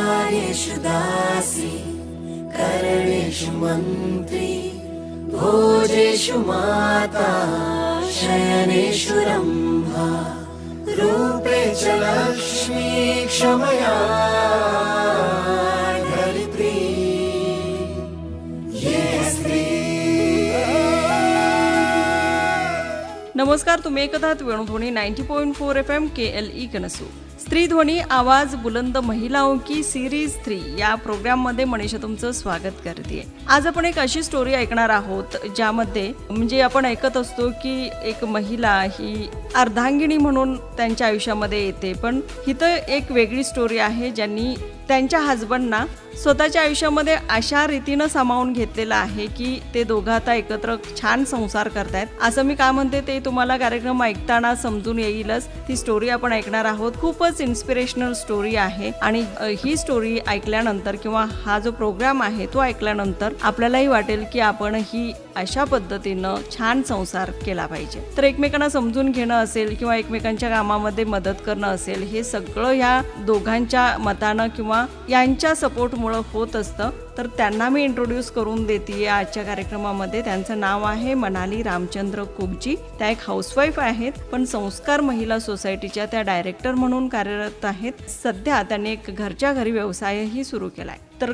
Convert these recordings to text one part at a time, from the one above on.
कार्येषु दासी करणेषु मन्त्री भोजेषु माता शयनेषु रम्भा रूपे च लक्ष्मी क्षमया धरित्री ये स्त्री. नमस्कार, तुम्ही ऐकत आहात वेणुध्वनी 90.4 FM KLE कनसू. स्त्री ध्वनी आवाज बुलंद महिलाओं की सीरीज 3 या प्रोग्राममध्ये मनीषा तुमचं स्वागत करते. आज आपण एक अशी स्टोरी ऐकणार आहोत ज्यामध्ये म्हणजे आपण ऐकत असतो की एक महिला ही अर्धांगिनी म्हणून त्यांच्या आयुष्यामध्ये येते, पण इथं एक वेगळी स्टोरी आहे ज्यांनी त्यांच्या हजबंडना स्वतःच्या आयुष्यामध्ये अशा रीतीनं सामावून घेतलेलं आहे की ते दोघं आता एकत्र छान संसार करतायत. असं मी काय म्हणते ते तुम्हाला कार्यक्रम ऐकताना समजून येईलच. ती स्टोरी आपण ऐकणार आहोत. खूपच इन्स्पिरेशनल स्टोरी आहे आणि ही स्टोरी ऐकल्यानंतर किंवा हा जो प्रोग्राम आहे तो ऐकल्यानंतर आपल्यालाही वाटेल की आपण ही अशा पद्धतीनं छान संसार केला पाहिजे. तर एकमेकांना समजून घेणं असेल किंवा एकमेकांच्या कामामध्ये मदत करणं असेल, हे सगळं ह्या दोघांच्या मतानं किंवा यांच्या सपोर्टमुळे होत असतं. तर त्यांना मी इंट्रोड्यूस करून देते आजच्या कार्यक्रमामध्ये. त्यांचं नाव आहे मनाली रामचंद्र कुकजी. त्या एक हाऊसवाईफ आहेत, पण संस्कार महिला सोसायटीच्या त्या डायरेक्टर म्हणून कार्यरत आहेत. सध्या त्यांनी एक घरच्या घरी व्यवसायही सुरू केलाय. तर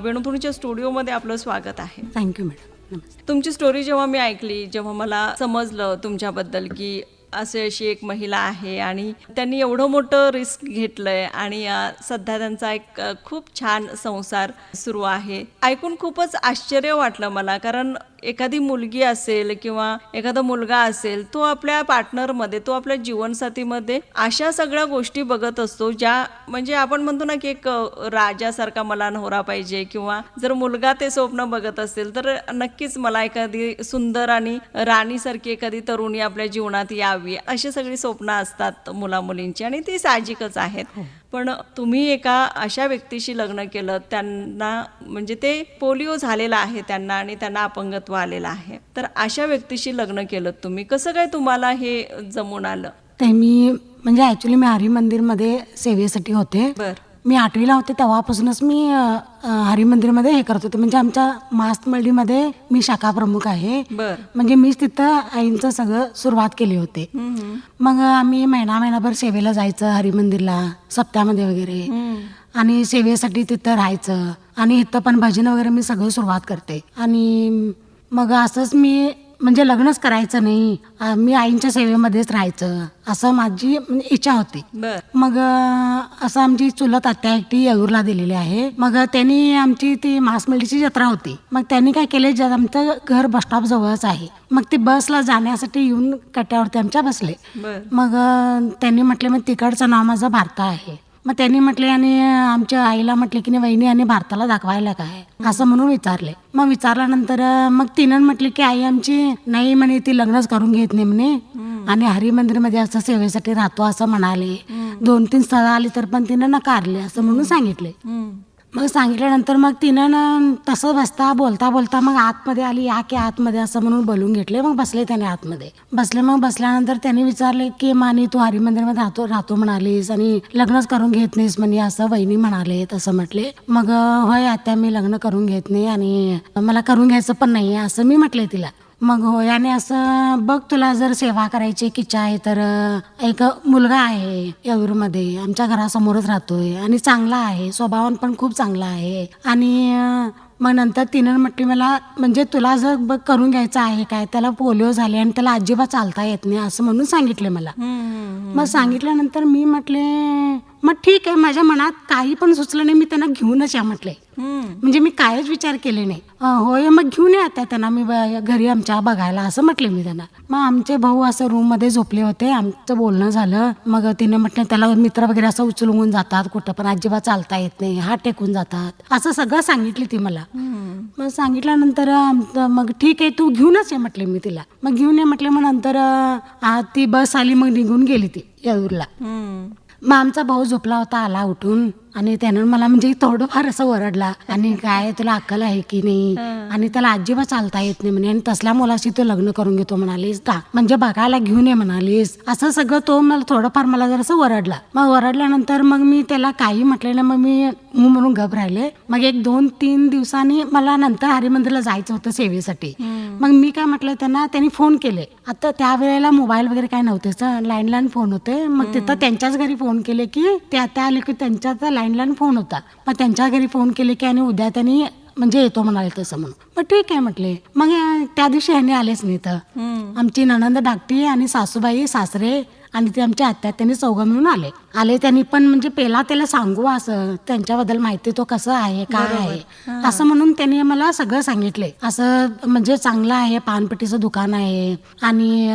वेणुध्वनीच्या स्टुडिओमध्ये आपलं स्वागत आहे. Thank you madam. नमस्ते. तुमची स्टोरी जेव्हा मी ऐकली, जेव्हा मला समजलं तुमच्याबद्दल की अशी एक महिला आहे आणि त्यांनी एवढं मोठं रिस्क घेतलंय आणि सध्या त्यांचा एक खूप छान संसार सुरू आहे, ऐकून खूपच आश्चर्य वाटलं मला. कारण एखादी मुलगी असेल किंवा एखादा मुलगा असेल, तो आपल्या पार्टनरमध्ये, तो आपल्या जीवनसाथीमध्ये अशा सगळ्या गोष्टी बघत असतो ज्या म्हणजे आपण म्हणतो ना की एक राजासारखा मला नवरा पाहिजे, किंवा जर मुलगा ते स्वप्न बघत असेल तर नक्कीच मला एखादी सुंदर आणि राणीसारखी एखादी तरुणी आपल्या जीवनात यावी, अशी सगळी स्वप्न असतात मुलामुलींची आणि ती साहजिकच आहेत. पण तुम्ही एका अशा व्यक्तीशी लग्न केलं, त्यांना म्हणजे ते पोलिओ झालेला आहे त्यांना आणि त्यांना अपंगत्व आलेलं आहे. तर अशा व्यक्तीशी लग्न केलं तुम्ही. कसं काय तुम्हाला हे जमून आलं? ते मी म्हणजे ॲक्च्युली मी हरी मंदिरमध्ये सेवेसाठी होते. मी 8वीला होते तेव्हापासूनच मी हरी मंदिरमध्ये हे करत होते. म्हणजे आमच्या मास्तमल्लीमध्ये मी शाखा प्रमुख आहे. म्हणजे मीच तिथं आईंचं सगळं सुरुवात केली होती. मग आम्ही महिनाभर सेवेला जायचं हरी मंदिरला, सप्त्यामध्ये वगैरे, आणि सेवेसाठी तिथं राहायचं. आणि इथं पण भजन वगैरे मी सगळं सुरुवात करते. आणि मग असंच मी म्हणजे लग्नच करायचं नाही, मी आईंच्या सेवेमध्येच राहायचं असं माझी इच्छा होती. मग असं आमची चुलत आत्या एकटी येळूरला दिलेली आहे. मग त्यांनी आमची ती मासमल्लीची जत्रा होती. मग त्यांनी काय केले, आमचं घर बसस्टॉप जवळच आहे, मग ते बसला जाण्यासाठी येऊन कट्यावरती आमच्या बसले. मग त्यांनी म्हटले मग तिकडचं नाव माझं भारता आहे. मग त्यांनी म्हटले आणि आमच्या आईला म्हटले की नाही वहिनी आणि भारताला दाखवायला काय असं म्हणून विचारले. मग विचारल्यानंतर मग तिनं म्हटले की आई आमची नाही म्हणे, ती लग्नच करून घेत नाही म्हणे आणि हरी मंदिरमध्ये असं सेवेसाठी राहतो असं म्हणाले. 2-3 स्थळं आली तर पण तिनं नकारले असं म्हणून सांगितले. मग सांगितल्यानंतर मग तिनं तसं बोलता मग आतमध्ये आली, या की आतमध्ये असं म्हणून बोलून घेतले. मग बसले त्याने आतमध्ये बसले. मग बसल्यानंतर त्यांनी विचारले की मानी तू हरी मंदिरमध्ये राहतो म्हणालीस आणि लग्नच करून घेत नाहीस म्हणे असं वहिनी म्हणाले. तसं म्हटले. मग होय आता मी लग्न करून घेत नाही आणि मला करून घ्यायचं पण नाही असं मी म्हटले तिला. मग होय आणि असं बघ, तुला जर सेवा करायची इच्छा आहे तर एक मुलगा आहे येळूरमध्ये, आमच्या घरासमोरच राहतोय आणि चांगला आहे, स्वभावान पण खूप चांगला आहे. आणि मग नंतर तिनं म्हटली मला म्हणजे तुला जर बघ करून घ्यायचं आहे काय, त्याला पोलिओ झाले आणि त्याला अजिबात चालता येत नाही असं म्हणून सांगितले मला. मग सांगितल्यानंतर मी म्हटले मग ठीक आहे, माझ्या मनात काही पण सुचलं नाही, मी त्यांना घेऊनच या म्हटले. म्हणजे मी कायच विचार केले नाही. होय मग घेऊन या आता त्यांना मी घरी आमच्या बघायला असं म्हटले मी त्यांना. मग आमचे भाऊ असं रूममध्ये झोपले होते, आमचं बोलणं झालं. मग तिने म्हटलं त्याला मित्र वगैरे असं उचलून जातात, कुठं पण अजिबात चालता येत नाही, हात टेकून जातात असं सगळं सांगितली ती मला. मग सांगितल्यानंतर मग ठीक आहे तू घेऊनच ये म्हटले मी तिला. मग घेऊन ये म्हटले. मग नंतर ती बस आली, मग निघून गेली ती येळूरला. मग आमचा भाऊ झोपला होता, आला उठून. आणि त्यानं मला म्हणजे थोडंफार असं ओरडला आणि काय तुला अक्कल आहे की नाही आणि त्याला अजिबात चालता येत नाही म्हणे आणि तसल्या मुलाशी तू लग्न करून घेतो म्हणालीस का म्हणजे बघायला घेऊन ये म्हणालीस असं सगळं तो मला थोडंफार मला जरासं ओरडला. मग ओरडल्यानंतर मग मी त्याला काही म्हटलं ना मग मी म्हणून गप राहिले. मग 1-2-3 दिवसांनी मला नंतर हरिमंदिरला जायचं होतं सेवेसाठी. मग मी काय म्हटलं त्यांनी फोन केले. आता त्यावेळेला मोबाईल वगैरे काय नव्हतेच, लँडलाईन फोन होते. मग तिथं त्यांच्याच घरी फोन केले की त्या आले की त्यांच्याचा लँडलाईन फोन होता. मग त्यांच्या घरी फोन केले की आणि उद्या त्यांनी म्हणजे येतो म्हणाले तसं म्हणून. मग ठीक आहे म्हटले. मग त्या दिवशी ह्यांनी आलेच नाही. तर आमची नणंद धाकटी आणि सासूबाई सासरे आणि ते आमच्या आत्या त्यांनी चौघं मिळून आले. त्यांनी पण म्हणजे पहिला त्याला सांगू असं त्यांच्याबद्दल माहिती तो कसं आहे काय आहे असं म्हणून त्यांनी मला सगळं सांगितले. असं म्हणजे चांगलं आहे, पानपट्टीचं दुकान आहे आणि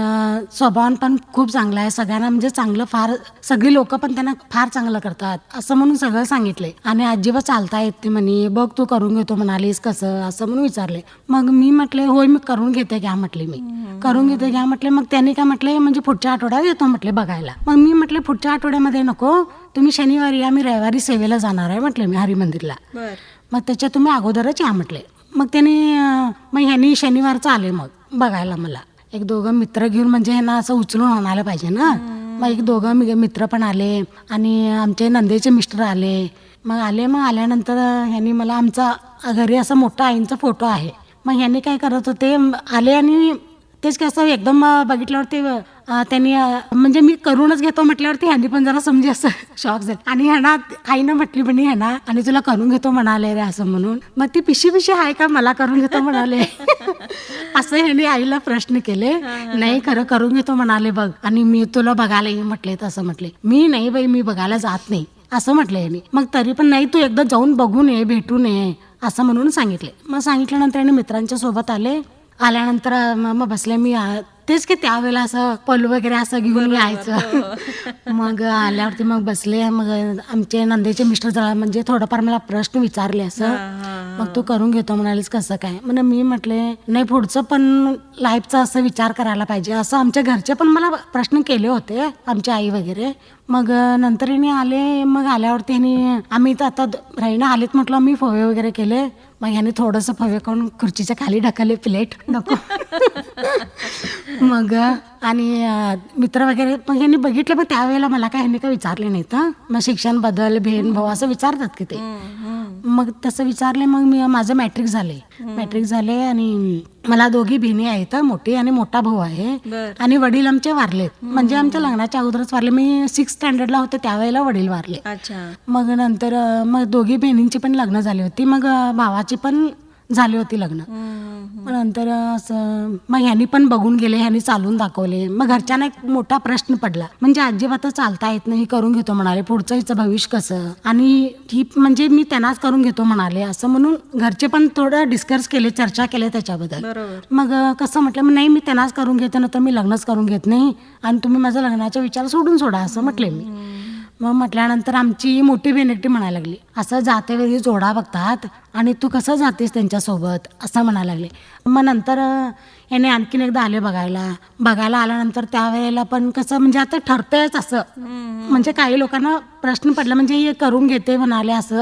स्वभाव पण खूप चांगला आहे, सगळ्यांना म्हणजे चांगलं फार सगळी लोक पण त्यांना फार चांगलं करतात असं म्हणून सगळं सांगितले. आणि अजिबात चालता येत नाही म्हणे, बघ तू करून घेतो म्हणालीस कसं असं म्हणून विचारले. मग मी म्हटले होय मी करून घेते घ्या म्हटले, मी करून घेते घ्या म्हटले. मग त्यांनी काय म्हटले म्हणजे पुढच्या आठवड्यात येतो म्हटले बघायला. मग मी म्हटले पुढच्या आठवड्यामध्ये नको, तुम्ही शनिवारी या, मी रविवारी सेवेला जाणार आहे म्हटले मी हरिमंदिरला. मग त्याच्या तुम्ही अगोदरच या म्हटले. मग ह्यांनी शनिवारचं आले मग बघायला मला. 1-2 मित्र घेऊन म्हणजे ह्यांना असं उचलून आणायला पाहिजे ना. मग 1-2 मित्र पण आले आणि आमचे नंदेचे मिस्टर आले. मग आल्यानंतर ह्यांनी मला आमचा घरी असा मोठा आईंचा फोटो आहे. मग ह्यांनी काय करत होते आले आणि तेच कसं एकदम बघितल्यावरती त्यांनी म्हणजे मी करूनच घेतो म्हटल्यावरती ह्यांनी पण जरा समजे असं शॉक झाले. आणि ह्यांना आईनं म्हटली पण ह्यांना आणि तुला करून घेतो म्हणाले रे असं म्हणून. मग ती पिशी आहे का मला करून घेतो म्हणाले असं ह्यांनी आईला प्रश्न केले. नाही खरं करून घेतो म्हणाले बघ आणि मी तुला बघायला ये म्हटले. तसं म्हटले मी नाही बाई मी बघायला जात नाही असं म्हटलं यांनी. मग तरी पण नाही तू एकदा जाऊन बघून ये भेटून ये असं म्हणून सांगितले. मग सांगितल्यानंतर यांनी मित्रांच्या सोबत आल्यानंतर मग बसले मी. तेच की त्यावेळेला असं पल वगैरे असं घेऊन यायचं. मग आल्यावरती मग बसले. मग आमचे नंदेचे मिस्टर जरा म्हणजे थोडंफार मला प्रश्न विचारले असं, मग तू करून घेतो म्हणालीस कसं काय. म्हणजे मी म्हटले नाही पुढचं पण लाईफचा असं विचार करायला पाहिजे असं आमच्या घरचे पण मला प्रश्न केले होते आमची आई वगैरे. मग नंतर ह्यांनी आले. मग आल्यावरती आम्ही तर आता राहिना आलेत म्हटलं मी फवे वगैरे केले. मग ह्याने थोडंसं फवे करून खुर्चीच्या खाली ढकलले प्लेट नको मग आणि मित्र वगैरे मग ह्यांनी बघितलं. पण त्यावेळेला मला काय ह्यांनी काय विचारले नाहीत. मग शिक्षण बदल बहीण भाऊ असं विचारतात की ते. मग तसं विचारले. मग माझं मॅट्रिक झाले आणि मला 2 बहिणी आहेत, मोठी आणि मोठा भाऊ आहे. आणि वडील आमचे वारलेत म्हणजे आमच्या लग्नाच्या अगोदरच वारले. मी 6th स्टँडर्डला होते त्यावेळेला वडील वारले. मग नंतर मग 2 बहिणींची पण लग्न झाली होती. मग भावाची पण झाली होती लग्न. मग नंतर असं मग ह्यांनी पण बघून गेले, ह्यांनी चालून दाखवले. मग घरच्यांना एक मोठा प्रश्न पडला म्हणजे अजिबात चालता येत नाही, करून घेतो म्हणाले, पुढचं हिचं भविष्य कसं आणि ही म्हणजे मी त्यांनाच करून घेतो म्हणाले असं म्हणून घरचे पण थोडं डिस्कस केले, चर्चा केले त्याच्याबद्दल. मग कसं म्हटलं नाही मी त्यांनाच करून घेते नंतर मी लग्नच करून घेत नाही आणि तुम्ही माझा लग्नाचा विचार सोडा असं म्हटले मी. मग म्हटल्यानंतर आमची मोठी बहीण एकटी म्हणायला लागली असं जाते वेळी जोडा बघतात आणि तू कसं जातेस त्यांच्यासोबत असं म्हणायला लागले. मग नंतर याने आणखीन एकदा आले बघायला आल्यानंतर त्यावेळेला पण कसं म्हणजे आता ठरतंयच असं म्हणजे काही लोकांना प्रश्न पडला म्हणजे हे करून घेते म्हणाले असं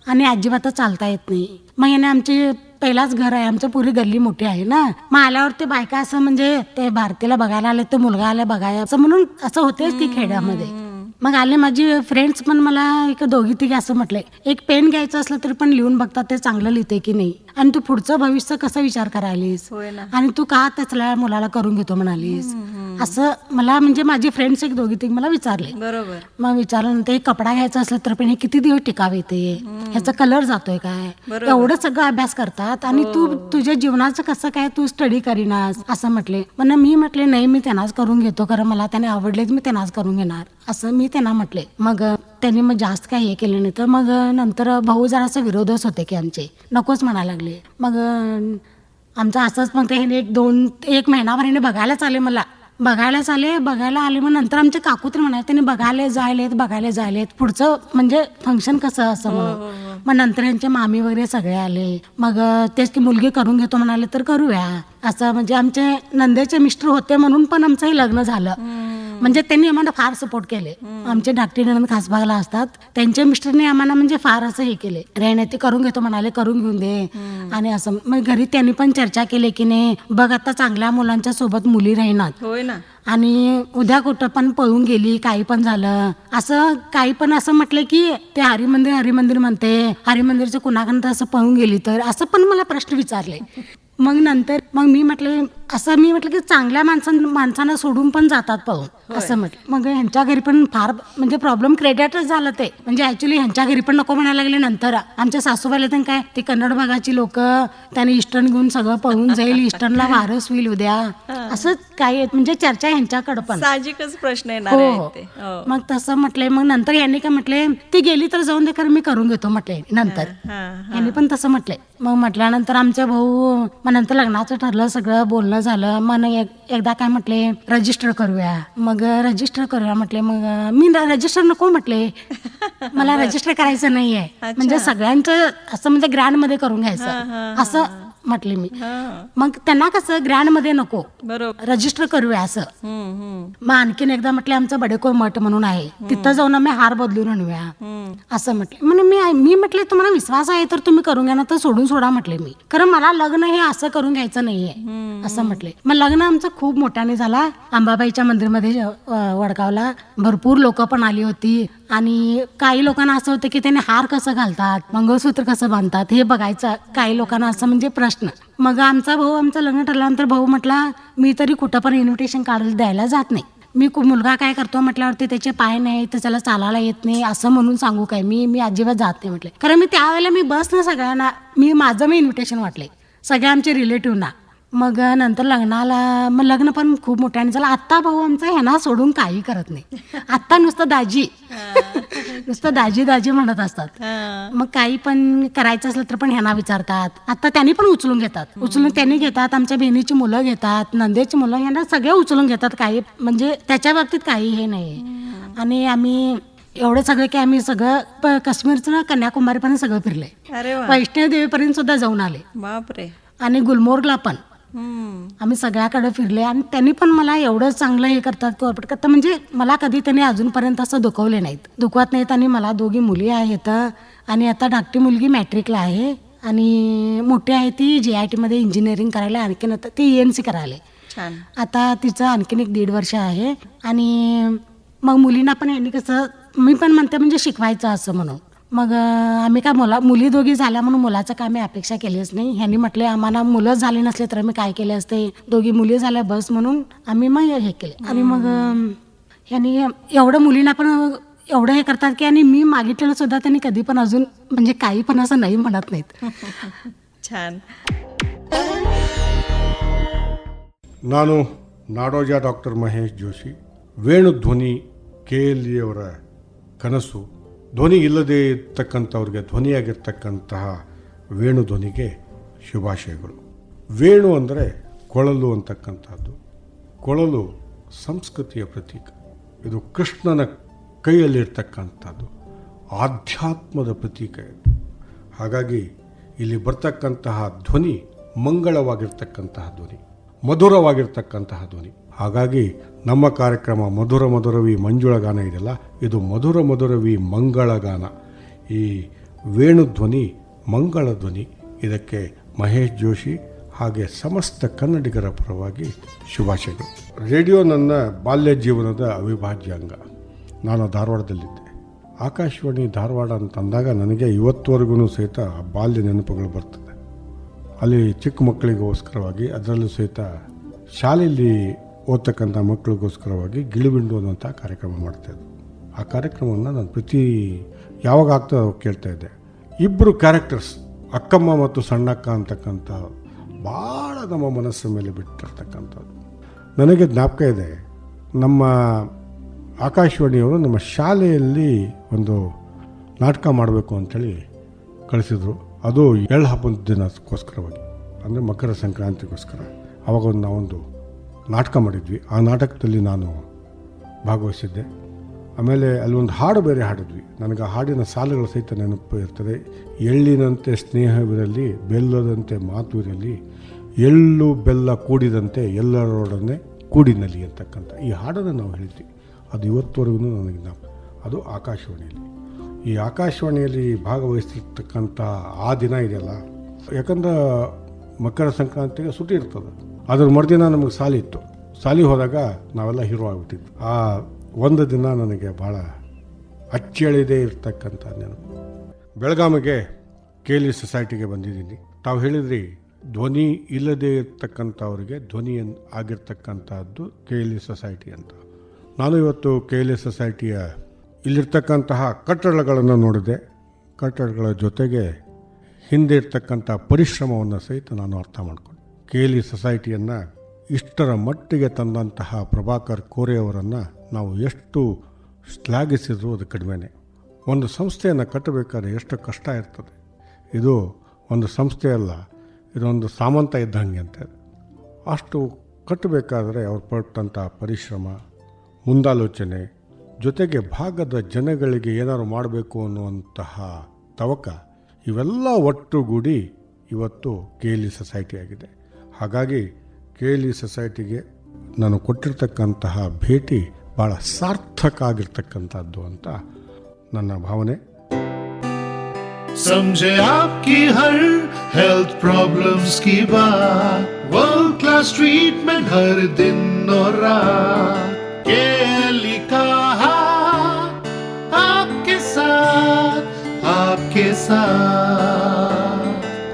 आणि अजिबातच चालता येत नाही. मग याने आमची पहिलाच घर आहे आमचं, पुरी गल्ली मोठी आहे ना. मग आल्यावर ते बायका असं म्हणजे ते भारतीला बघायला आले ते मुलगा आला बघायला असं म्हणून असं होतेच ती खेड्यामध्ये. मग आले माझी फ्रेंड्स पण मला 2-3 असं म्हटलंय एक पेन घ्यायचं असलं तरी पण लिहून बघतात ते चांगलं लिहिते की नाही आणि तू पुढचं भविष्य कसं विचार करायलीस आणि तू का त्याचल्या मुलाला करून घेतो म्हणालीस असं मला म्हणजे माझी फ्रेंड्स 1-2 मला विचारले. बरोबर. मग विचारल्यानंतर एक कपडा घ्यायचा असलं तर पण हे किती दिवस टिकावे ते ह्याचा कलर जातोय काय एवढं सगळं अभ्यास करतात आणि तू तुझ्या जीवनाचं कसं काय तू स्टडी करीनास असं म्हटले. पण मी म्हटले नाही मी त्यांनाच करून घेतो कारण मला त्याने आवडलेच मी त्यांनाच करून घेणार असं मी त्यांना म्हटले. मग त्यांनी मग जास्त काही हे केलं नाही. तर मग नंतर भाऊ जरासं विरोधच होते की आमचे नकोच म्हणायला लागले. मग आमचं असंच मग ते 1 महिनाभराने बघायलाच आले मला बघायला आले. मग नंतर आमचे काकू तर म्हणाले त्यांनी बघायला जायलेत पुढचं म्हणजे फंक्शन कसं असं म्हणून. मग नंतर यांचे मामी वगैरे सगळे आले. मग तेच की मुलगी करून घेतो म्हणाले तर करूया असं म्हणजे आमचे नंदेचे मिस्टर होते म्हणून पण आमचं हे लग्न झालं. म्हणजे त्यांनी आम्हाला फार सपोर्ट केले. आमचे धाकटे नणंद खासबागला असतात, त्यांच्या मिस्टरने आम्हाला म्हणजे फार असं हे केले, रेहणे ते करून घेतो म्हणाले, करून घेऊन दे. आणि असं मग घरी त्यांनी पण चर्चा केली की नाही बघ आता चांगल्या मुलांच्या सोबत मुली राहणार, होय ना. आणि उद्या कुठं पण पळून गेली काही पण झालं असं काही पण असं म्हटलं की ते हरिमंदिर म्हणते, हरिमंदिरचं कुणाकडं असं पळून गेली तर असं पण मला प्रश्न विचारले. मग नंतर मी म्हटलं की चांगल्या माणसांना सोडून पण जातात पळून असं म्हटलं. मग ह्यांच्या घरी पण फार म्हणजे प्रॉब्लेम क्रिएटच झालं ते, म्हणजे ऍक्च्युली ह्यांच्या घरी पण नको म्हणायला लागले. नंतर आमच्या सासूबाईला तर काय ते कन्नड भागाची लोक त्याने इस्टर्न घेऊन सगळं पळून जाईल, इस्टर्नला वारस होईल उद्या, असं काय म्हणजे चर्चा ह्यांच्याकडे पण साहजिकच प्रश्न येणार हो आहेत हो. ते. हो. मग तसं म्हटलंय. मग नंतर यांनी काय म्हटले ती गेली तर जाऊन दे, खरं मी करून घेतो म्हटले नंतर. यांनी पण तसं म्हटलंय. मग म्हटल्यानंतर आमच्या भाऊ मग नंतर लग्नाचं ठरलं, सगळं बोलणं झालं. मग एकदा काय म्हटले रजिस्टर करूया. मग रजिस्टर करूया म्हटले. मग मी रजिस्टर नको म्हटले, मला रजिस्टर करायचं नाहीये, म्हणजे सगळ्यांचं असं म्हणजे ग्रँड मध्ये करून घ्यायचं असं म्हटले मी. मग त्यांना कसं ग्रँड मध्ये नको, बरोबर, रजिस्टर करूया असं. मग आणखीन एकदा म्हटले आमचं बडेको मठ म्हणून आहे, तिथं जाऊन आम्ही हार बदलून आणूया असं म्हटले. म्हणजे मी म्हटले तुम्हाला विश्वास आहे तर तुम्ही करून घ्या ना, तर सोडा म्हटले मी, कारण मला लग्न हे असं करून घ्यायचं नाहीये असं म्हटले. मग लग्न आमचं खूप मोठ्याने झाला अंबाबाईच्या मंदिरमध्ये वडगावला. भरपूर लोक पण आली होती, आणि काही लोकांना असं होतं की त्याने हार कसं घालतात, मंगळसूत्र कसं बांधतात हे बघायचं. काही लोकांना असं म्हणजे प्रश्न. मग आमचं लग्न ठरल्यानंतर भाऊ म्हटला मी तरी कुठं पण इन्व्हिटेशन काढायला द्यायला जात नाही. मी मुलगा काय करतो म्हटल्यावरती त्याचे पाय नाही तर त्याला चालायला येत नाही असं म्हणून सांगू काय मी अजिबात जात नाही म्हटले. कारण मी त्यावेळेला मी बसनं सगळ्यांना माझं इन्व्हिटेशन वाटले सगळ्या आमच्या रिलेटिव्हना. मग नंतर लग्न पण खूप मोठ्याने झालं. आत्ता भाऊ आमचा ह्यांना सोडून काही करत नाही. आत्ता नुसतं दाजी म्हणत असतात. मग काही पण करायचं असलं तर पण ह्यांना विचारतात. आता त्यांनी पण उचलून त्यांनी घेतात. आमच्या बहिणीची मुलं घेतात, नंदेची मुलं, यांना सगळे उचलून घेतात. काही म्हणजे त्याच्या बाबतीत काही हे नाही. आणि आम्ही एवढं सगळं की आम्ही सगळं काश्मीरचं कन्याकुमारीपर्यंत सगळं फिरले, वैष्णव देवीपर्यंत सुद्धा जाऊन आले. बापरे. आणि गुलमोर्गला पण आम्ही सगळ्याकडे फिरले. आणि त्यांनी पण मला एवढं चांगलं हे करतात, कोऑपरेट करतात, म्हणजे मला कधी त्यांनी अजूनपर्यंत असं दुखवले नाहीत, दुखवत नाहीत. आणि मला 2 मुली आहेत, आणि आता धाकटी मुलगी मॅट्रिकला आहे, आणि मोठी आहे ती JIT मध्ये इंजिनिअरिंग करायला, आणखीन आता ती ENC करायला. छान. आता तिचं आणखीन 1.5 वर्ष आहे. आणि मग मुलींना पण यांनी कसं मी पण म्हणते म्हणजे शिकवायचं असं म्हणून. मग आम्ही काय मुली 2 झाल्या म्हणून मुलाचं काय मी अपेक्षा केलीच नाही. ह्यांनी म्हटले आम्हाला मुलं झाले नसले तर आम्ही काय केले असते, 2 मुली झाल्या बस म्हणून आम्ही मग हे केले. आणि मग ह्यांनी एवढं मुलींना पण एवढं हे करतात की, आणि मी मागितलेलं सुद्धा त्यांनी कधी पण अजून म्हणजे काही पण असं नाही म्हणत नाहीत. छान. ನಾನು ನಾಡೋಜ ಡಾಕ್ಟರ್ ಮಹೇಶ್ ಜೋಶಿ. ವೇಣು ಧ್ವನಿ KLE ಅವರ ಕನಸು. ಧ್ವನಿ ಇಲ್ಲದೇ ಇರ್ತಕ್ಕಂಥವ್ರಿಗೆ ಧ್ವನಿಯಾಗಿರ್ತಕ್ಕಂತಹ ವೇಣು ಧ್ವನಿಗೆ ಶುಭಾಶಯಗಳು. ವೇಣು ಅಂದರೆ ಕೊಳಲು ಅಂತಕ್ಕಂಥದ್ದು. ಕೊಳಲು ಸಂಸ್ಕೃತಿಯ ಪ್ರತೀಕ. ಇದು ಕೃಷ್ಣನ ಕೈಯಲ್ಲಿರ್ತಕ್ಕಂಥದ್ದು, ಆಧ್ಯಾತ್ಮದ ಪ್ರತೀಕ ಇದು. ಹಾಗಾಗಿ ಇಲ್ಲಿ ಬರ್ತಕ್ಕಂತಹ ಧ್ವನಿ ಮಂಗಳವಾಗಿರ್ತಕ್ಕಂತಹ ಧ್ವನಿ, ಮಧುರವಾಗಿರ್ತಕ್ಕಂತಹ ಧ್ವನಿ. ಹಾಗಾಗಿ ನಮ್ಮ ಕಾರ್ಯಕ್ರಮ ಮಧುರ ಮಧುರವಿ ಮಂಜುಳಗಾನ ಇದೆಯಲ್ಲ, ಇದು ಮಧುರ ಮಧುರವಿ ಮಂಗಳಗಾನ. ಈ ವೇಣು ಧ್ವನಿ ಮಂಗಳ ಧ್ವನಿ. ಇದಕ್ಕೆ ಮಹೇಶ್ ಜೋಶಿ ಹಾಗೆ ಸಮಸ್ತ ಕನ್ನಡಿಗರ ಪರವಾಗಿ ಶುಭಾಶಯಗಳು. ರೇಡಿಯೋ ನನ್ನ ಬಾಲ್ಯ ಜೀವನದ ಅವಿಭಾಜ್ಯ ಅಂಗ. ನಾನು ಧಾರವಾಡದಲ್ಲಿದ್ದೆ. ಆಕಾಶವಾಣಿ ಧಾರವಾಡ ಅಂತಂದಾಗ ನನಗೆ ಇವತ್ತುವರೆಗೂ ಸಹಿತ ಬಾಲ್ಯ ನೆನಪುಗಳು ಬರ್ತದೆ. ಅಲ್ಲಿ ಚಿಕ್ಕ ಮಕ್ಕಳಿಗೋಸ್ಕರವಾಗಿ, ಅದರಲ್ಲೂ ಸಹಿತ ಶಾಲೆಯಲ್ಲಿ ಓದ್ತಕ್ಕಂಥ ಮಕ್ಕಳಿಗೋಸ್ಕರವಾಗಿ ಗಿಳಿಬಿಂಡು ಅನ್ನುವಂಥ ಕಾರ್ಯಕ್ರಮ ಮಾಡ್ತಾಯಿದ್ರು. ಆ ಕಾರ್ಯಕ್ರಮವನ್ನು ನಾನು ಯಾವಾಗ ಆಗ್ತಾ ಕೇಳ್ತಾ ಇದ್ದೆ. 2 ಕ್ಯಾರೆಕ್ಟರ್ಸ್, ಅಕ್ಕಮ್ಮ ಮತ್ತು ಸಣ್ಣಕ್ಕ ಅಂತಕ್ಕಂಥ, ಭಾಳ ನಮ್ಮ ಮನಸ್ಸಿನ ಮೇಲೆ ಬಿಟ್ಟಿರ್ತಕ್ಕಂಥದ್ದು. ನನಗೆ ಜ್ಞಾಪಕ ಇದೆ, ನಮ್ಮ ಆಕಾಶವಾಣಿಯವರು ನಮ್ಮ ಶಾಲೆಯಲ್ಲಿ ಒಂದು ನಾಟಕ ಮಾಡಬೇಕು ಅಂಥೇಳಿ ಕಳಿಸಿದರು. ಅದು ಎಳ್ಳು ಹಬ್ಬದ ದಿನಕ್ಕೋಸ್ಕರವಾಗಿ, ಅಂದರೆ ಮಕರ ಸಂಕ್ರಾಂತಿಗೋಸ್ಕರ. ಆವಾಗ ನಾವೊಂದು ನಾಟಕ ಮಾಡಿದ್ವಿ. ಆ ನಾಟಕದಲ್ಲಿ ನಾನು ಭಾಗವಹಿಸಿದ್ದೆ. ಆಮೇಲೆ ಅಲ್ಲೊಂದು ಹಾಡು ಬೇರೆ ಹಾಡಿದ್ವಿ. ನನಗೆ ಆ ಹಾಡಿನ ಸಾಲುಗಳು ಸಹಿತ ನೆನಪು ಇರ್ತದೆ. ಎಳ್ಳಿನಂತೆ ಸ್ನೇಹವಿರಲಿ, ಬೆಲ್ಲದಂತೆ ಮಾತು ಇರಲಿ, ಎಳ್ಳು ಬೆಲ್ಲ ಕೂಡಿದಂತೆ ಎಲ್ಲರೊಡನೆ ಕೂಡಿನಲ್ಲಿ ಅಂತಕ್ಕಂಥ ಈ ಹಾಡನ್ನು ನಾವು ಹೇಳ್ತೀವಿ. ಅದು ಇವತ್ತುವರೆಗೂ ನನಗೆ ಅದು ಆಕಾಶವಾಣಿಯಲ್ಲಿ. ಈ ಆಕಾಶವಾಣಿಯಲ್ಲಿ ಭಾಗವಹಿಸ್ತಿರ್ತಕ್ಕಂಥ ಆ ದಿನ ಇದೆಯಲ್ಲ, ಯಾಕಂದ್ರೆ ಮಕರ ಸಂಕ್ರಾಂತಿಗೆ ಸುಟ್ಟಿ ಇರ್ತದೆ. ಅದ್ರ ಮರುದಿನ ನಮಗೆ ಸಾಲಿ ಇತ್ತು. ಸಾಲಿ ಹೋದಾಗ ನಾವೆಲ್ಲ ಹೀರೋ ಆಗಿಬಿಟ್ಟಿದ್ವಿ. ಆ ಒಂದು ದಿನ ನನಗೆ ಭಾಳ ಅಚ್ಚಳಿದೇ ಇರ್ತಕ್ಕಂಥ ನೆನಪು. ಬೆಳಗಾವಿಗೆ KLE ಸೊಸೈಟಿಗೆ ಬಂದಿದ್ದೀನಿ. ತಾವು ಹೇಳಿದ್ರಿ ಧ್ವನಿ ಇಲ್ಲದೆ ಇರ್ತಕ್ಕಂಥವ್ರಿಗೆ ಧ್ವನಿ ಆಗಿರ್ತಕ್ಕಂಥದ್ದು KLE ಸೊಸೈಟಿ ಅಂತ. ನಾನು ಇವತ್ತು KLE ಸೊಸೈಟಿಯ ಇಲ್ಲಿರ್ತಕ್ಕಂತಹ ಕಟ್ಟಡಗಳನ್ನು ನೋಡಿದೆ. ಕಟ್ಟಡಗಳ ಜೊತೆಗೆ ಹಿಂದೆ ಇರ್ತಕ್ಕಂಥ ಪರಿಶ್ರಮವನ್ನು ಸಹಿತ ನಾನು ಅರ್ಥ ಮಾಡಿಕೊಂಡೆ. KLE ಸೊಸೈಟಿಯನ್ನು ಇಷ್ಟರ ಮಟ್ಟಿಗೆ ತಂದಂತಹ ಪ್ರಭಾಕರ್ ಕೋರೆ ಅವರನ್ನು ನಾವು ಎಷ್ಟು ಶ್ಲಾಘಿಸಿದ್ರು ಅದು ಕಡಿಮೆನೇ. ಒಂದು ಸಂಸ್ಥೆಯನ್ನು ಕಟ್ಟಬೇಕಾದ್ರೆ ಎಷ್ಟು ಕಷ್ಟ ಇರ್ತದೆ. ಇದು ಒಂದು ಸಂಸ್ಥೆ ಅಲ್ಲ, ಇದೊಂದು ಸಾಮಂತ ಇದ್ದಂಗೆ ಅಂತ. ಅಷ್ಟು ಕಟ್ಟಬೇಕಾದ್ರೆ ಅವ್ರು ಪಟ್ಟಂಥ ಪರಿಶ್ರಮ, ಮುಂದಾಲೋಚನೆ, ಜೊತೆಗೆ ಭಾಗದ ಜನಗಳಿಗೆ ಏನಾದ್ರು ಮಾಡಬೇಕು ಅನ್ನುವಂತಹ ತವಕ, ಇವೆಲ್ಲ ಒಟ್ಟುಗೂಡಿ ಇವತ್ತು KLE ಸೊಸೈಟಿ ಆಗಿದೆ. ಹಾಗಾಗಿ KLE ಸೊಸೈಟಿಗೆ ನಾನು ಕೊಟ್ಟಿರ್ತಕ್ಕಂತಹ ಭೇಟಿ ಭಾಳ ಸಾರ್ಥಕ ಆಗಿರ್ತಕ್ಕಂಥದ್ದು ಅಂತ ನನ್ನ ಭಾವನೆ. समझे आपकी हर हेल्थ प्रॉब्लम्स की बात, वर्ल्ड क्लास ट्रीटमेंट हर दिन और रात, KLE का हाथ आपके साथ, आपके साथ.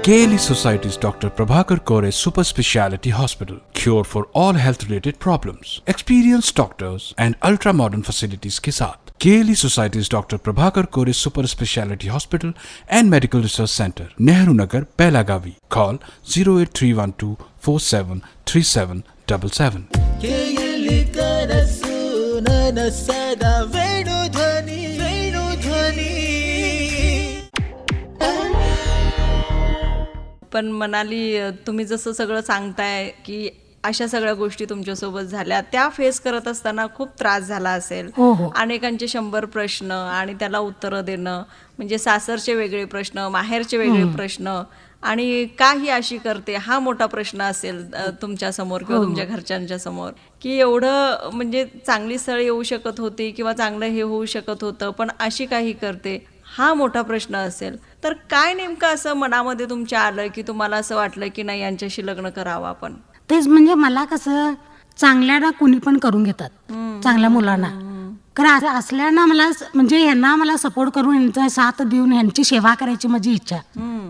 KLE Society's Dr. Prabhakar Kore Super Speciality Hospital. Cure for all health related problems. Experienced doctors and ultra modern facilities के साथ. KLE Society's Dr. Prabhakar Kore Super Speciality Hospital and Medical Research Center, Nehru Nagar, Belagavi. Call 08312473777. KLE ಕನಸು ನನಸದ ವೇಣುಧ್ವನಿ, ವೇಣುಧ್ವನಿ. पण मनाली, तुम्ही जसं सगळं सांगताय की अशा सगळ्या गोष्टी तुमच्यासोबत झाल्या, त्या फेस करत असताना खूप त्रास झाला असेल. अनेकांचे 100 प्रश्न आणि त्याला उत्तरं देणं, म्हणजे सासरचे वेगळे प्रश्न, माहेरचे वेगळे प्रश्न, आणि का ही अशी करते हा मोठा प्रश्न असेल तुमच्या समोर किंवा तुमच्या घरच्यांच्या समोर, की एवढं म्हणजे चांगली स्थळ येऊ शकत होती किंवा चांगलं हे होऊ शकत होतं, पण अशी काही करते, हा मोठा प्रश्न असेल. तर काय नेमकं असं मनामध्ये तुमच्या आलं की तुम्हाला असं वाटलं की नाही यांच्याशी लग्न करावं आपण? तेच म्हणजे मला कसं, चांगल्याला कुणी पण करून घेतात, चांगल्या मुलांना. कारण असं असल्यानं मला म्हणजे ह्यांना मला सपोर्ट करून ह्यांचा साथ देऊन ह्यांची सेवा करायची माझी इच्छा.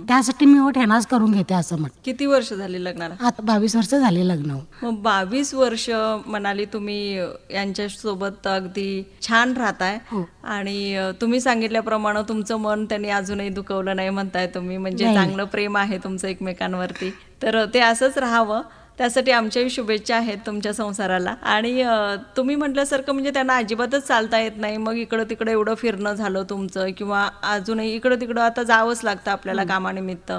त्यासाठी मी ह्यांनाच करून घेते असं म्हण. किती वर्ष झाली लग्नाला? आता 22 वर्ष झाली लग्न. मग 22 वर्ष म्हणाली तुम्ही यांच्यासोबत अगदी छान राहताय. आणि तुम्ही सांगितल्याप्रमाणे तुमचं मन त्यांनी अजूनही दुखवलं नाही म्हणताय तुम्ही, म्हणजे चांगलं प्रेम आहे तुमचं एकमेकांवरती. तर ते असंच राहावं, त्यासाठी आमच्याही शुभेच्छा आहेत तुमच्या संसाराला. आणि तुम्ही म्हटल्यासारखं म्हणजे त्यांना अजिबातच चालता येत नाही, मग इकडं तिकडं एवढं फिरणं झालं तुमचं, किंवा अजूनही इकडं तिकडं आता जावंच लागतं आपल्याला कामानिमित्त.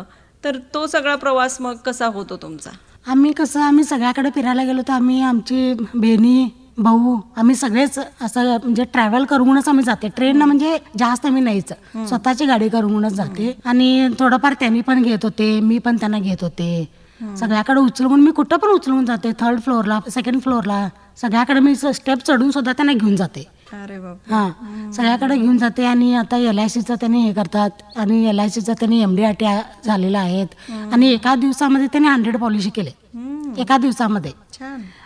तर तो सगळा प्रवास मग कसा होतो तुमचा? आम्ही सगळ्याकडे फिरायला गेलो तर आम्ही, आमची बहिणी भाऊ, आम्ही सगळेच असं म्हणजे ट्रॅव्हल करूनच आम्ही जाते. ट्रेननं म्हणजे जास्त आम्ही नाहीच, स्वतःची गाडी करूनच जाते. आणि थोडंफार त्यांनी पण घेत होते, मी पण त्यांना घेत होते. सगळ्याकडे उचलून, मी कुठं पण उचलून जाते, 3rd फ्लोअरला, 2nd फ्लोअरला, सगळ्याकडे मी स्टेप चढून सुद्धा त्यांना घेऊन जाते. अरे बाप. सगळ्याकडे घेऊन जाते. आणि आता LICचं त्यांनी हे करतात, आणि LICचं त्यांनी MD-RT झालेलं आहेत. आणि एका दिवसामध्ये त्यांनी 100 पॉलिसी केले, एका दिवसामध्ये.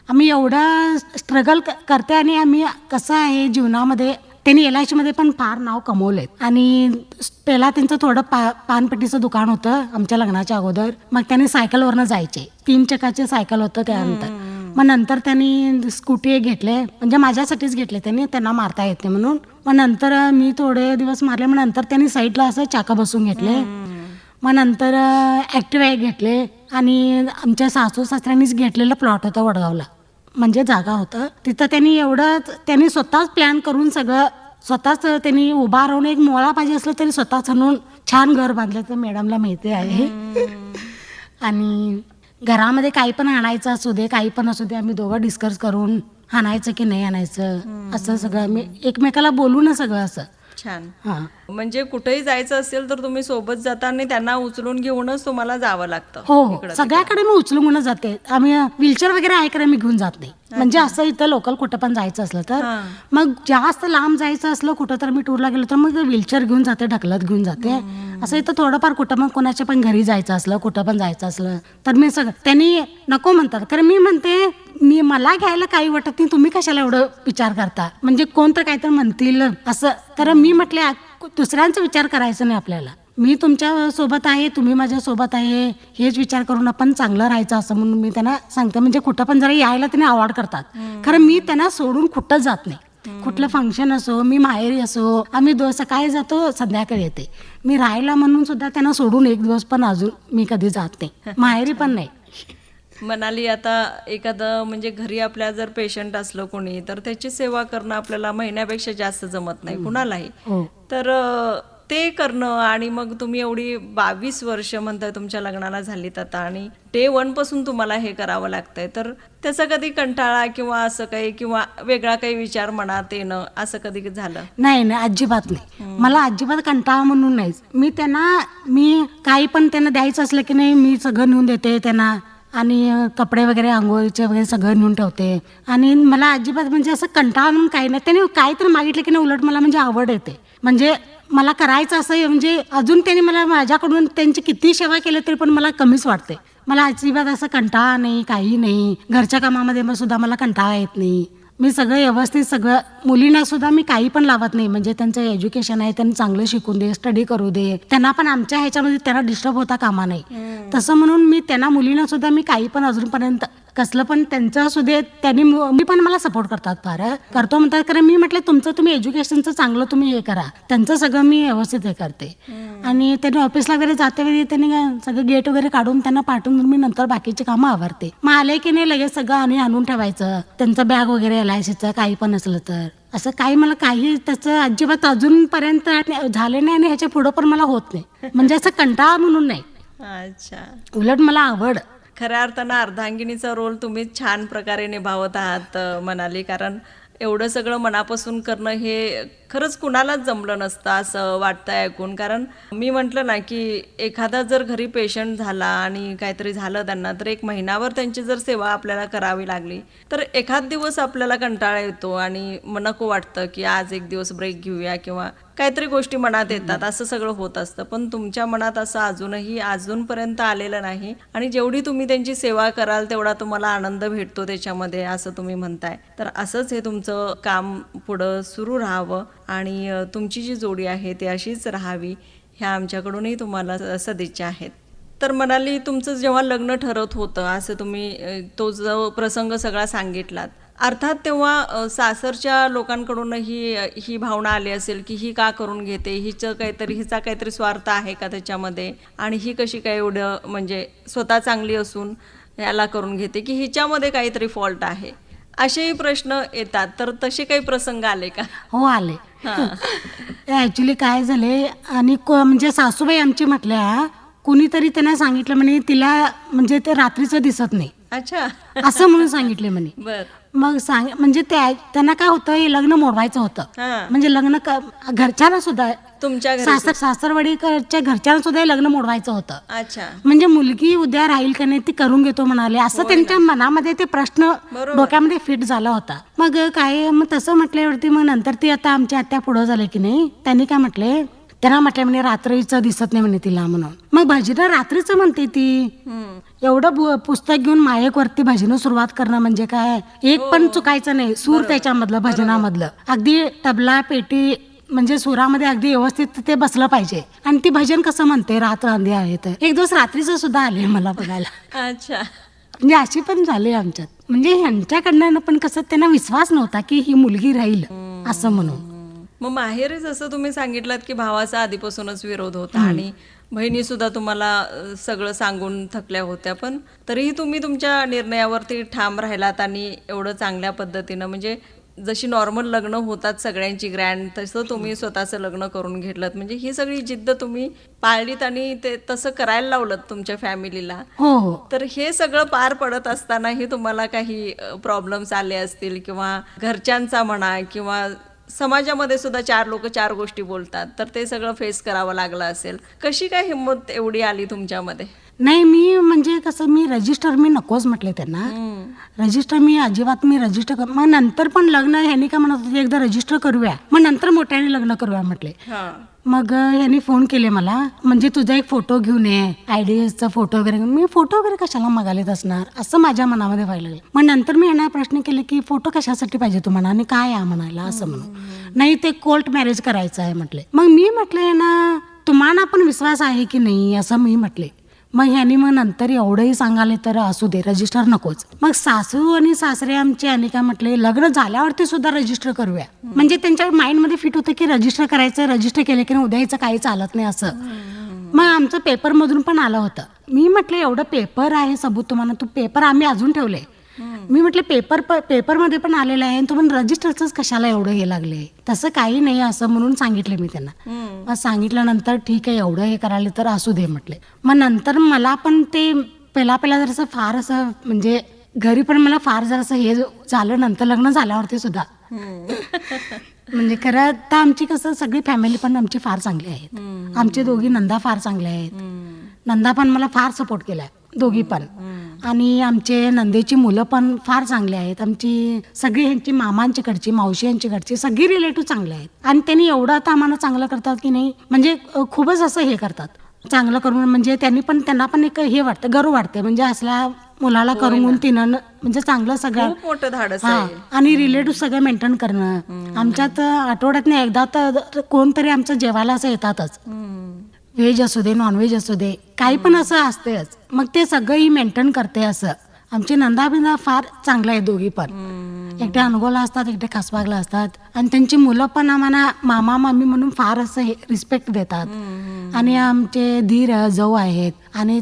आम्ही एवढं स्ट्रगल करते. आणि आम्ही कसं आहे जीवनामध्ये, त्यांनी LICमध्ये पण फार नाव कमवलेत. आणि पहिला त्यांचं थोडं पानपट्टीचं दुकान होतं आमच्या लग्नाच्या अगोदर. मग त्यांनी सायकलवरनं जायचे, 3 चाकाचे सायकल होतं त्यानंतर. मग नंतर त्यांनी स्कूटी घेतले, म्हणजे माझ्यासाठीच घेतले त्यांनी, त्यांना मारता येते म्हणून. मग नंतर मी थोडे दिवस मारले, मग नंतर त्यांनी साईडला असं चाका बसून घेतले. मग नंतर ॲक्टिवा घेतले. आणि आमच्या सासू सासऱ्यांनीच घेतलेलं प्लॉट होतं वडगावला, म्हणजे जागा होतं तिथं. त्यांनी स्वतःच प्लॅन करून सगळं स्वतःच त्यांनी उभा राहून, एक मोळा पाहिजे असलं तरी स्वतःच आणून छान घर बांधलं, तर मॅडमला माहिती आहे. आणि घरामध्ये काही पण आणायचं असू दे, काही पण असू दे, आम्ही दोघं डिस्कस करून आणायचं की नाही आणायचं, असं सगळं मी एकमेकाला बोलून सगळं असं छान. हां. म्हणजे कुठेही जायचं असेल तर तुम्ही सोबत जाता आणि त्यांना उचलून घेऊनच तुम्हाला जावं लागतं. हो हो इकडं सगळ्याकडे मी उचलूनच जाते. आम्ही व्हीलचेअर वगैरे आहे का मी घेऊन जात नाही. म्हणजे असं इथं लोकल कुठं पण जायचं असलं तर मग जास्त लांब जायचं असलं कुठं तर मी टूरला गेलो तर मग व्हीलचेअर घेऊन जाते, ढकलत घेऊन जाते. असं इथं थोडंफार कुठं मग कोणाच्या पण घरी जायचं असलं कुठं पण जायचं असलं तर मी सगळं त्यांनी नको म्हणतात. कारण मी म्हणते मला घ्यायला काही वाटत नाही, तुम्ही कशाला एवढं विचार करता, म्हणजे कोण तर काय तर म्हणतील असं. तर मी म्हटले दुसऱ्यांचा विचार करायचा नाही आपल्याला. मी तुमच्या सोबत आहे, तुम्ही माझ्या सोबत आहे, हेच विचार करून आपण चांगलं राहायचं असं म्हणून मी त्यांना सांगते. म्हणजे कुठं पण जरा यायला त्यांनी आवड करतात. खरं मी त्यांना सोडून कुठंच जात नाही. कुठलं फंक्शन असो, मी माहेरी असो, आम्ही सकाळी जातो संध्याकाळी येते. मी राहायला म्हणून सुद्धा त्यांना सोडून एक दिवस पण अजून मी कधी जात नाही, माहेरी पण नाही. मनाली, आता एखादं म्हणजे घरी आपल्या जर पेशंट असलं कोणी तर त्याची सेवा करणं आपल्याला महिन्यापेक्षा जास्त जमत नाही कुणालाही. हो. तर ते करणं आणि मग तुम्ही एवढी 22 वर्ष म्हणताय तुमच्या लग्नाला झालीत आता आणि डे 1 पासून तुम्हाला हे करावं लागतंय, तर त्याचा कधी कंटाळा किंवा असं काही किंवा वेगळा काही विचार मनात येणं असं कधी झालं? नाही अजिबात नाही. मला अजिबात कंटाळा म्हणून नाहीच. मी काही पण त्यांना द्यायचं असलं की नाही मी सगळं नेऊन देते त्यांना. आणि कपडे वगैरे आंघोळीचे वगैरे सगळं नेऊन ठेवते. आणि मला अजिबात म्हणजे असं कंटाळा म्हणून काही नाही. त्यांनी काय तर मागितलं की नाही उलट मला म्हणजे आवड येते. म्हणजे मला करायचं असं म्हणजे अजून त्यांनी मला माझ्याकडून त्यांची किती सेवा केली तरी पण मला कमीच वाटते. मला अजिबात असं कंटाळा नाही, काही नाही. घरच्या कामामध्ये मग सुद्धा मला कंटाळा येत नाही. मी सगळं व्यवस्थित सगळं मुलींना सुद्धा मी काही पण लावत नाही. म्हणजे त्यांचं एज्युकेशन आहे, त्यांनी चांगलं शिकून दे, स्टडी करू दे, त्यांना पण आमच्या ह्याच्यामध्ये त्यांना डिस्टर्ब होता कामा नाही. तसं म्हणून मी त्यांना मुलींना सुद्धा मी काही पण अजूनपर्यंत कसलं पण त्यांचं असू दे, त्यांनी मी पण मला सपोर्ट करतात, फार करतो म्हणतात. कारण मी म्हटलं तुमचं तुम्ही एज्युकेशनचं चांगलं तुम्ही हे करा, त्यांचं सगळं मी व्यवस्थित हे करते. आणि त्यांनी ऑफिसला वगैरे जाते वेळी त्यांनी सगळं गेट वगैरे काढून त्यांना पाठवून मी नंतर बाकीची कामं आवरते. मग आले की नाही लगेच सगळं आणून ठेवायचं, त्यांचं बॅग वगैरे LICचं काही पण असलं तर. असं काही मला काही त्याचं अजिबात अजूनपर्यंत झालं नाही आणि ह्याच्या पुढं पण मला होत नाही. म्हणजे असं कंटाळा म्हणून नाही. अच्छा. उलट मला आवड. खऱ्या अर्थानं अर्धांगिनीचा रोल तुम्ही छान प्रकारे निभावत आहात मनाली. कारण एवढं सगळं मनापासून करणं हे खरंच कुणालाच जमलं नसतं असं वाटतंय ऐकून. कारण मी म्हटलं ना की एखादा जर घरी पेशंट झाला आणि काहीतरी झालं त्यांना तर 1 महिनाभर त्यांची जर सेवा आपल्याला करावी लागली तर एखाद दिवस आपल्याला कंटाळा येतो आणि नको वाटतं की आज एक दिवस ब्रेक घेऊया किंवा काहीतरी गोष्टी मनात येतात, असं सगळं होत असतं. पण तुमच्या मनात असं अजूनपर्यंत आलेलं नाही आणि जेवढी तुम्ही त्यांची सेवा कराल तेवढा तुम्हाला आनंद भेटतो त्याच्यामध्ये असं तुम्ही म्हणताय. तर असंच हे तुमचं काम पुढं सुरू राहावं आणि तुमची जी जोडी आहे ती अशीच राहावी ह्या आमच्याकडूनही तुम्हाला सदिच्छा आहेत. तर मनाली, तुमचं जेव्हा लग्न ठरत होतं असं तुम्ही तो जो प्रसंग सगळा सांगितलात, अर्थात तेव्हा सासरच्या लोकांकडूनही ही भावना आली असेल की ही का करून घेते, हिचा काहीतरी स्वार्थ आहे का त्याच्यामध्ये, आणि ही कशी काय एवढं म्हणजे स्वतः चांगली असून याला करून घेते की हिच्यामध्ये काहीतरी फॉल्ट आहे, असेही प्रश्न येतात. तर तसे काही प्रसंग आले का? हो आले. ॲक्च्युली काय झाले आणि म्हणजे सासूबाई आमची म्हटल्या कुणीतरी त्यांना सांगितलं म्हणे तिला म्हणजे ते रात्रीचं दिसत नाही. अच्छा. असं म्हणून सांगितले म्हणे. बर. मग म्हणजे त्यांना काय होतं, हे लग्न मोडवायचं होतं. म्हणजे लग्न घरच्यांना सुद्धा तुमच्या सासरवाडीच्या घरच्यांना सुद्धा हे लग्न मोडवायचं होतं. अच्छा. म्हणजे मुलगी उद्या राहील का नाही ती करून घेतो म्हणाले, असं त्यांच्या मनामध्ये ते प्रश्न डोक्यामध्ये फिट झाला होता. मग तसं म्हटल्यावरती मग नंतर ती आता आमच्या आत्या पुढं झाले की नाही, त्यांनी काय म्हटले, त्यांना म्हटलं म्हणे रात्रीचं दिसत नाही म्हणे तिला म्हणून. मग भजनं रात्रीचं म्हणते ती. एवढं पुस्तक घेऊन मायक वरती भजनं सुरुवात करणं म्हणजे काय, एक पण चुकायचं नाही सूर त्याच्यामधलं भजनामधलं. अगदी तबला पेटी म्हणजे सुरामध्ये अगदी व्यवस्थित ते बसलं पाहिजे. आणि ती भजन कसं म्हणते, रात्र अंधी आहे तर एक दिवस रात्रीचं सुद्धा आले मला बघायला. अच्छा. म्हणजे अशी पण झाली आमच्यात. म्हणजे ह्यांच्याकडनं पण कसं त्यांना विश्वास नव्हता की ही मुलगी राहील असं म्हणून. मग माहेरी जसं तुम्ही सांगितलं की भावाचा आधीपासूनच विरोध होता आणि बहिणी सुद्धा तुम्हाला सगळं सांगून थकल्या होत्या, पण तरीही तुम्ही तुमच्या निर्णयावरती ठाम राहिलात आणि एवढं चांगल्या पद्धतीनं म्हणजे जशी नॉर्मल लग्न होतात सगळ्यांची ग्रँड, तसं तुम्ही स्वतःचं लग्न करून घेतलं. म्हणजे ही सगळी जिद्द तुम्ही पाळलीत आणि ते तसं करायला लावलं तुमच्या फॅमिलीला. हो. तर हे सगळं पार पडत असतानाही तुम्हाला काही प्रॉब्लेम्स आले असतील किंवा घरच्यांचा म्हणा किंवा समाजामध्ये सुद्धा 4 लोक 4 गोष्टी बोलतात, तर ते सगळं फेस करावं लागलं असेल. कशी काय हिंमत एवढी आली तुमच्यामध्ये? नाही, मी म्हणजे कसं, मी रजिस्टर मी नकोच म्हटले त्यांना. रजिस्टर मी अजिबात रजिस्टर मग नंतर पण लग्न ह्यांनी काय म्हणत होते, एकदा रजिस्टर करूया, मग नंतर मोठ्याने लग्न करूया म्हटले. मग ह्यांनी फोन केले मला, म्हणजे तुझा एक फोटो घेऊन ये, आयडीएसचा फोटो वगैरे. मी फोटो वगैरे कशाला मागायला असणार असं माझ्या मनामध्ये व्हायला लागलं. मग नंतर मी यांना प्रश्न केले की फोटो कशासाठी पाहिजे तुम्हाला आणि काय आहे म्हणायला, असं म्हणून. नाही, ते कोर्ट मॅरेज करायचं आहे म्हटले. मग मी म्हटले ना, तुम्हाला पण विश्वास आहे की नाही, असं मी म्हटले. मग ह्यांनी मग नंतर एवढंही सांगाले तर असू दे, रजिस्टर नकोच. मग सासू आणि सासरे आमचे आणि काय म्हटले, लग्न झाल्यावरती सुद्धा रजिस्टर करूया. म्हणजे त्यांच्या माइंडमध्ये फिट होतं की रजिस्टर करायचं, रजिस्टर केलं की उद्या याचं काही चालत नाही असं. मग आमचं पेपरमधून पण आलं होतं. मी म्हटलं एवढं पेपर आहे सबूत तुम्हाला, तू पेपर आम्ही अजून ठेवले. मी म्हटलं पेपरमध्ये पण आलेलं आहे, तो पण रजिस्टरच कशाला एवढं हे लागले, तसं काही नाही असं म्हणून सांगितलं मी त्यांना. मग सांगितल्यानंतर ठीक आहे, एवढं हे करायला तर असू दे म्हटले. मग नंतर मला पण ते पहिला जरासं फार असं म्हणजे घरी पण मला फार जरासं हे झालं, नंतर लग्न झाल्यावरती सुद्धा. म्हणजे खरं तर आमची कसं सगळी फॅमिली पण आमची फार चांगली आहेत. आमची दोघी नंदा फार चांगल्या आहेत. नंदा पण मला फार सपोर्ट केलाय, दोघी पण. आणि आमचे नंदेची मुलं पण फार चांगले आहेत. आमची सगळी ह्यांची मामांच्याकडची, मावशी यांच्याकडची सगळी रिलेटिव्ह चांगले आहेत. आणि त्यांनी एवढं आता आम्हाला चांगलं करतात की नाही, म्हणजे खूपच असं हे करतात चांगलं करून. म्हणजे त्यांना पण एक हे वाटतं, गर्व वाटते, म्हणजे असल्या मुलाला करून तिनं म्हणजे चांगलं सगळं मोठं धाडस. आणि रिलेटिव्ह सगळं मेंटेन करणं. आमच्यात आठवड्यात एकदा तर कोणतरी आमचं जेवायला असं येतातच, व्हेज असू दे नॉनव्हेज असू दे, काही पण असं असतेच. मग ते सगळंही मेंटेन करते असं. आमची नंदा फार चांगलं आहे दोघी पण. एकटे अनगोला असतात, एकटे खासबागला असतात. आणि त्यांची मुलं पण आम्हाला मामा मामी म्हणून फार असं रिस्पेक्ट देतात. आणि आमचे धीर जाऊ आहेत आणि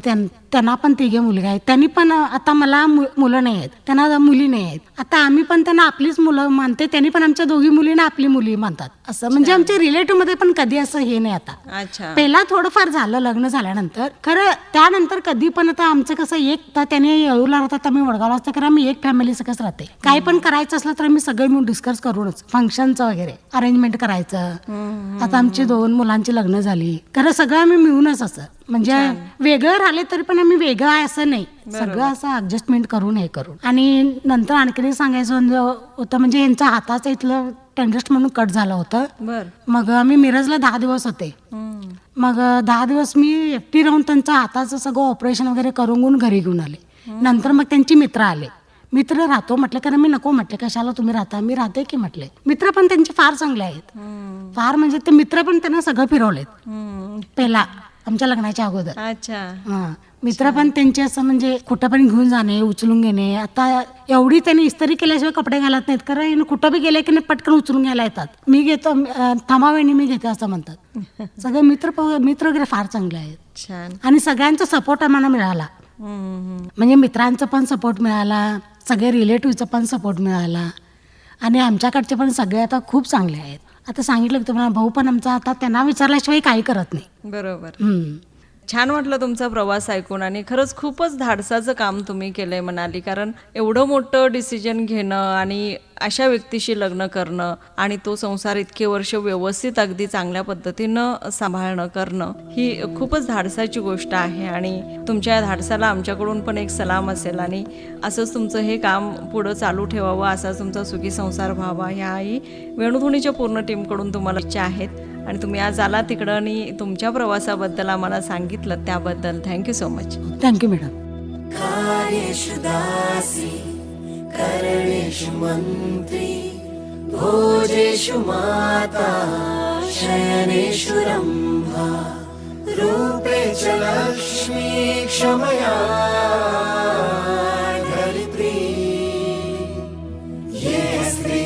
त्यांना पण 3 मुलगा आहेत. त्यांनी पण आता मला मुलं नाही आहेत, त्यांना मुली नाही आहेत. आता आम्ही पण त्यांना आपलीच मुलं मानते, त्यांनी पण आमच्या दोघी मुलींना आपली मुली मानतात असं. म्हणजे आमच्या रिलेटिव्ह मध्ये पण कधी असं हे नाही. आता पहिला थोडंफार झालं लग्न झाल्यानंतर, खरं त्यानंतर कधी पण आता आमचं कसं एक तर त्याने येऊला राहतात, आम्ही वडगावला असतं, खरं आम्ही एक फॅमिली सगळंच राहते. काही पण करायचं असलं तर आम्ही सगळे मिळून डिस्कस करूनच फंक्शनचं वगैरे अरेंजमेंट करायचं. आता आमची 2 मुलांची लग्न झाली, खरं सगळं आम्ही मिळूनच असं. म्हणजे वेगळं राहिले तरी पण आम्ही वेगळं आहे असं नाही, सगळं असं ऍडजस्टमेंट करून हे करून. आणि नंतर आणखी सांगायचं होतं, म्हणजे यांच्या हाताचं इथलं टेंडस्ट म्हणून कट झालं होतं. मग आम्ही मिरजला 10 दिवस होते. मग 10 दिवस मी एकटी राहून त्यांचं हाताचं सगळं ऑपरेशन वगैरे करून घरी घेऊन आले. नंतर मग त्यांची मित्र आले. मित्र राहतो म्हटलं, कारण मी नको म्हटले, कशाला तुम्ही राहता, मी राहते की म्हटले. मित्र पण त्यांचे फार चांगले आहेत, फार म्हणजे ते मित्र पण त्यांना सगळं फिरवलेत पहिला आमच्या लग्नाच्या अगोदर. अच्छा. मित्र पण त्यांचे असं म्हणजे कुठं पण घेऊन जाणे, उचलून घेणे. आता एवढी त्यांनी इस्त्री केल्याशिवाय कपडे घालत नाहीत, कारण कुठं बी गेले की नाही पटकन उचलून घ्यायला येतात. मी घेतो, थांबावेणी मी घेते असं म्हणतात. सगळे मित्र वगैरे फार चांगले आहेत. आणि सगळ्यांचा सपोर्ट आम्हाला मिळाला, म्हणजे मित्रांचा पण सपोर्ट मिळाला, सगळे रिलेटिव्हचा पण सपोर्ट मिळाला. आणि आमच्याकडचे पण सगळे आता खूप चांगले आहेत. आता सांगितलं की तुम्हाला भाऊ पण आमचा आता त्यांना विचारल्याशिवाय काही करत नाही. बरोबर. छान वाटलं तुमचा प्रवास ऐकून. आणि खरंच खूपच धाडसाचं काम तुम्ही केलंय म्हणाली, कारण एवढं मोठं डिसिजन घेणं आणि अशा व्यक्तीशी लग्न करणं आणि तो संसार इतके वर्ष व्यवस्थित अगदी चांगल्या पद्धतीनं सांभाळणं करणं ही खूपच धाडसाची गोष्ट आहे. आणि तुमच्या धाडसाला आमच्याकडून पण एक सलाम असेल. आणि असंच तुमचं हे काम पुढं चालू ठेवावं, असाच तुमचा सुखी संसार व्हावा, ह्याही वेणुध्वनीच्या पूर्ण टीमकडून तुम्हाला इच्छा आहेत. आणि तुम्ही आज आला तिकडं आणि तुमच्या प्रवासाबद्दल आम्हाला सांगितलं, त्याबद्दल thank you so much. Thank you madam. कार्येषु दासी करणेषु मंत्री भोजेषु माता शयनेषु रंभा रूपे च लक्ष्मी क्षमया धरित्री ये स्त्री.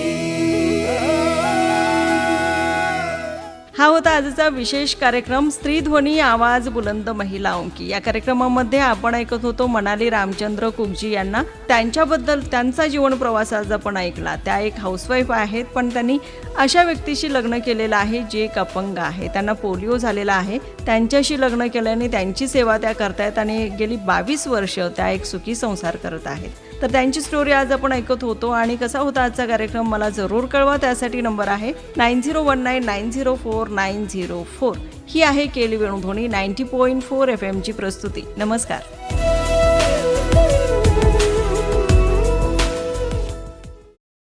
हा होता आजचा विशेष कार्यक्रम स्त्रीध्वनी आवाज बुलंद महिलाओं की. या कार्यक्रमामध्ये आपण ऐकत होतो मनाली रामचंद्र कुकजी यांना. त्यांच्याबद्दल त्यांचा जीवन प्रवास आज आपण ऐकला. त्या एक हाऊसवाईफ आहेत, पण त्यांनी अशा व्यक्तीशी लग्न केलेलं आहे जे एक अपंग आहे, त्यांना पोलिओ झालेला आहे. त्यांच्याशी लग्न केल्याने त्यांची सेवा त्या करतायत आणि गेली 22 वर्ष त्या एक सुखी संसार करत आहेत. तर त्यांची स्टोरी आज आपण ऐकत होतो. आणि कसा होता आजचा कार्यक्रम मला जरूर कळवा. त्यासाठी नंबर आहे 9019904904. ही आहे केली वेणुध्वनी 90.4 FM ची प्रस्तुती. नमस्कार.